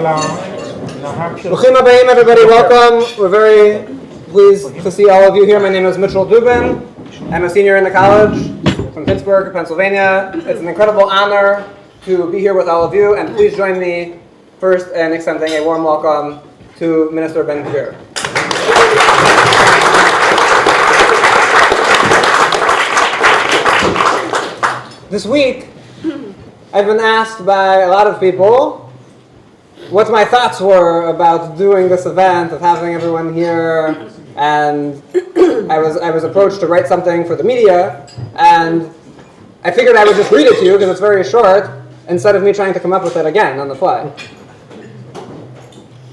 Bruchim habayim, everybody. Welcome. We're very pleased to see all of you here. My name is Mitchell Dubin. I'm a senior in the college from Pittsburgh, Pennsylvania. It's an incredible honor to be here with all of you, and please join me first in extending a warm welcome to Minister Ben-Gvir. This week, I've been asked by a lot of people what my thoughts were about doing this event, of having everyone here, and I was approached to write something for the media, and I figured I would just read it to you because it's very short, instead of me trying to come up with it again on the fly.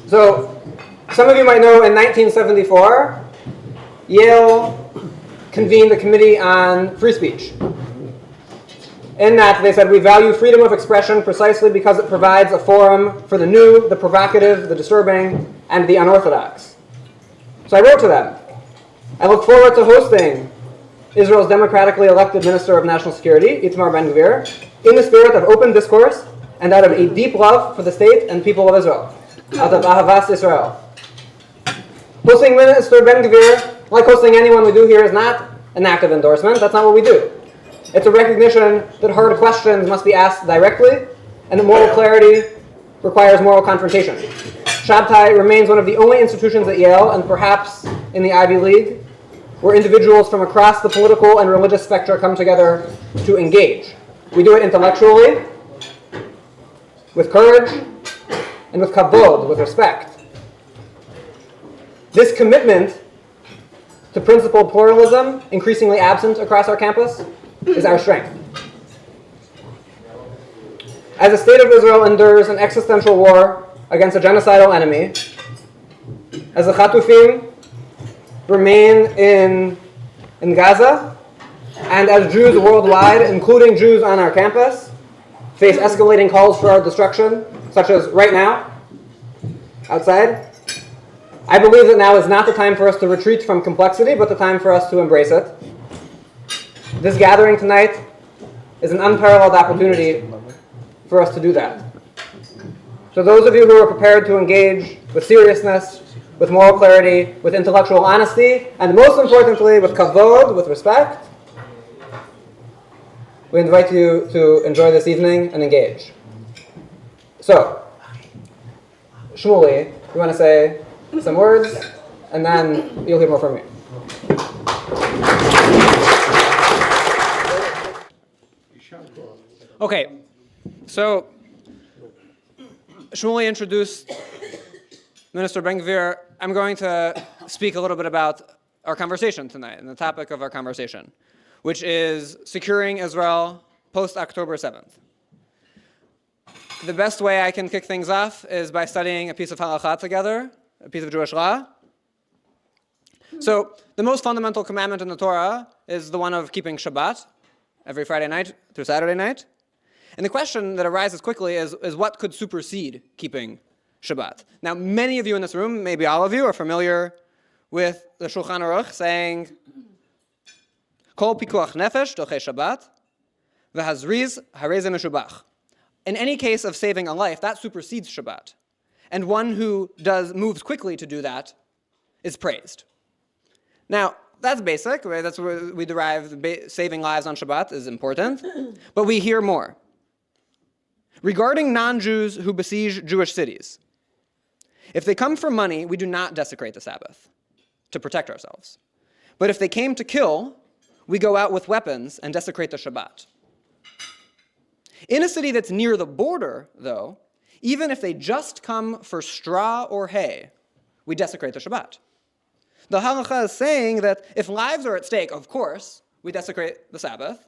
So, some of you might know in 1974, Yale convened a committee on free speech. In that, they said, we value freedom of expression precisely because it provides a forum for the new, the provocative, the disturbing, and the unorthodox. So I wrote to them. I look forward to hosting Israel's democratically elected Minister of National Security, Itamar Ben-Gvir, in the spirit of open discourse and out of a deep love for the state and people of Israel, out of Ahavas Israel. Hosting Minister Ben-Gvir, like hosting anyone we do here, is not an act of endorsement. That's not what we do. It's a recognition that hard questions must be asked directly, and that moral clarity requires moral confrontation. Shabtai remains one of the only institutions at Yale, and perhaps in the Ivy League, where individuals from across the political and religious spectrum come together to engage. We do it intellectually, with courage, and with kavod, with respect. This commitment to principled pluralism, increasingly absent across our campus, is our strength. As the state of Israel endures an existential war against a genocidal enemy, as the Chatufim remain in Gaza, and as Jews worldwide, including Jews on our campus, face escalating calls for our destruction, such as right now, outside, I believe that now is not the time for us to retreat from complexity, but the time for us to embrace it. This gathering tonight is an unparalleled opportunity for us to do that. So those of you who are prepared to engage with seriousness, with moral clarity, with intellectual honesty, and most importantly, with kavod, with respect, we invite you to enjoy this evening and engage. So, Shmuley, you want to say some words, and then you'll hear more from me. Okay, so Shmuley introduced Minister Ben-Gvir. I'm going to speak a little bit about our conversation tonight and the topic of our conversation, which is securing Israel post-October 7th. The best way I can kick things off is by studying a piece of halakha together, a piece of Jewish law. So the most fundamental commandment in the Torah is the one of keeping Shabbat every Friday night through Saturday night. And the question that arises quickly is what could supersede keeping Shabbat? Now, many of you in this room, maybe all of you, are familiar with the Shulchan Aruch saying, Kol pikuach nefesh doche Shabbat, v'hazriz harei ze meshubach. In any case of saving a life, that supersedes Shabbat. And one who moves quickly to do that is praised. Now, that's basic, right? That's where we derive saving lives on Shabbat is important. But we hear more. Regarding non-Jews who besiege Jewish cities, if they come for money, we do not desecrate the Sabbath to protect ourselves. But if they came to kill, we go out with weapons and desecrate the Shabbat. In a city that's near the border, though, even if they just come for straw or hay, we desecrate the Shabbat. The halakha is saying that if lives are at stake, of course, we desecrate the Sabbath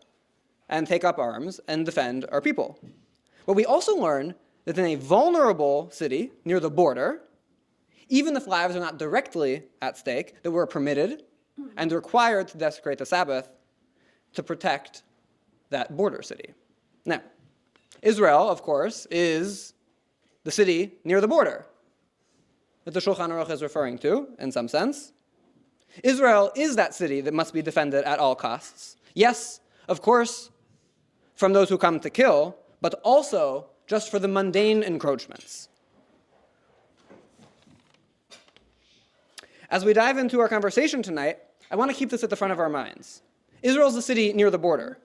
and take up arms and defend our people. But we also learn that in a vulnerable city near the border, even if lives are not directly at stake, that we're permitted and required to desecrate the Sabbath to protect that border city. Now, Israel, of course, is the city near the border that the Shulchan Aruch is referring to, in some sense. Israel is that city that must be defended at all costs. Yes, of course, from those who come to kill, but also just for the mundane encroachments. As we dive into our conversation tonight, I want to keep this at the front of our minds. Israel is the city near the border.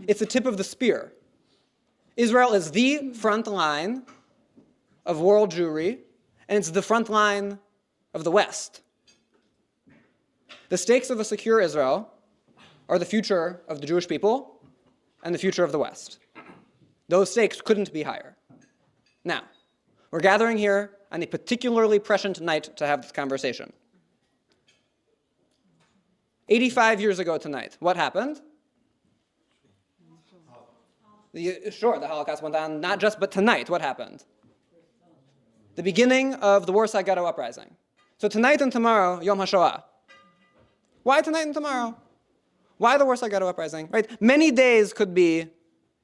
It's the tip of the spear. Israel is the front line of world Jewry, and it's the front line of the West. The stakes of a secure Israel are the future of the Jewish people and the future of the West. Those stakes couldn't be higher. Now, we're gathering here on a particularly prescient night to have this conversation. 85 years ago tonight, what happened? The Holocaust went on, not just, but tonight, what happened? The beginning of the Warsaw Ghetto Uprising. So tonight and tomorrow, Yom HaShoah. Why tonight and tomorrow? Why the Warsaw Ghetto Uprising? Right? Many days could be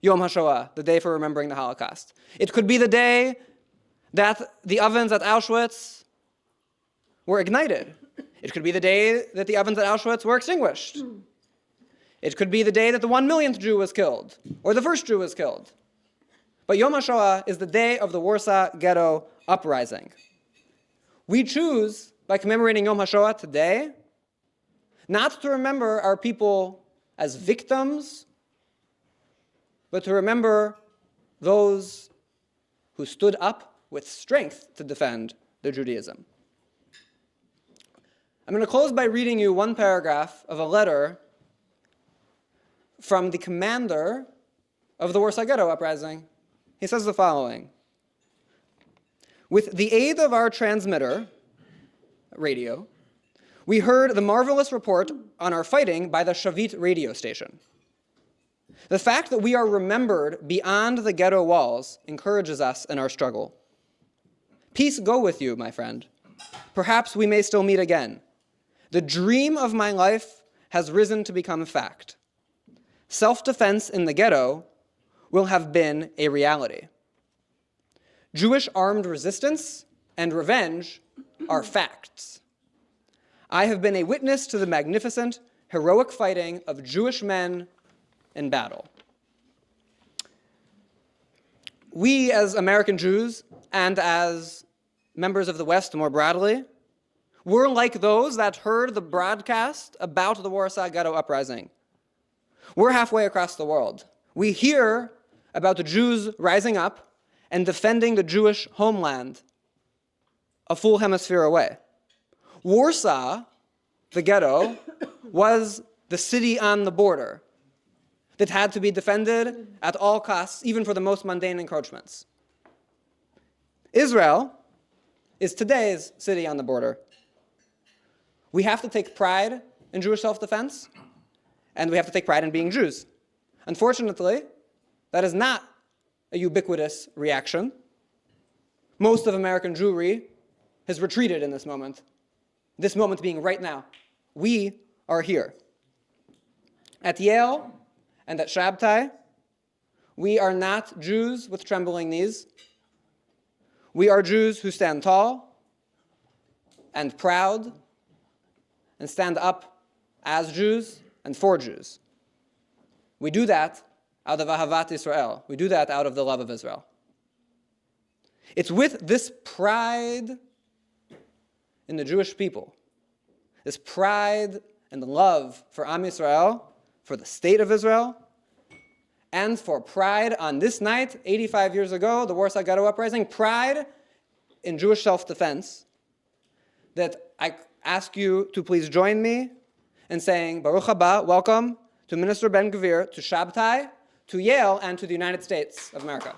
Yom HaShoah, the day for remembering the Holocaust. It could be the day that the ovens at Auschwitz were ignited. It could be the day that the ovens at Auschwitz were extinguished. It could be the day that the 1 millionth Jew was killed, or the first Jew was killed. But Yom HaShoah is the day of the Warsaw Ghetto Uprising. We choose, by commemorating Yom HaShoah today, not to remember our people as victims, but to remember those who stood up with strength to defend their Judaism. I'm going to close by reading you one paragraph of a letter from the commander of the Warsaw Ghetto Uprising. He says the following: "With the aid of our transmitter, radio, we heard the marvelous report on our fighting by the Shavit radio station. The fact that we are remembered beyond the ghetto walls encourages us in our struggle. Peace go with you, my friend. Perhaps we may still meet again. The dream of my life has risen to become a fact. Self-defense in the ghetto will have been a reality. Jewish armed resistance and revenge are facts. I have been a witness to the magnificent, heroic fighting of Jewish men in battle." We, as American Jews, and as members of the West more broadly, we're like those that heard the broadcast about the Warsaw Ghetto Uprising. We're halfway across the world. We hear about the Jews rising up and defending the Jewish homeland a full hemisphere away. Warsaw, the ghetto, was the city on the border that had to be defended at all costs, even for the most mundane encroachments. Israel is today's city on the border. We have to take pride in Jewish self-defense, and we have to take pride in being Jews. Unfortunately, that is not a ubiquitous reaction. Most of American Jewry has retreated in this moment being right now. We are here. At Yale and at Shabtai, we are not Jews with trembling knees. We are Jews who stand tall and proud and stand up as Jews and for Jews. We do that out of Ahavat Israel. We do that out of the love of Israel. It's with this pride in the Jewish people, this pride and the love for Am Yisrael, for the state of Israel, and for pride on this night, 85 years ago, the Warsaw Ghetto Uprising, pride in Jewish self-defense, that I ask you to please join me in saying, Baruch haba, welcome to Minister Ben-Gvir, to Shabtai, to Yale, and to the United States of America.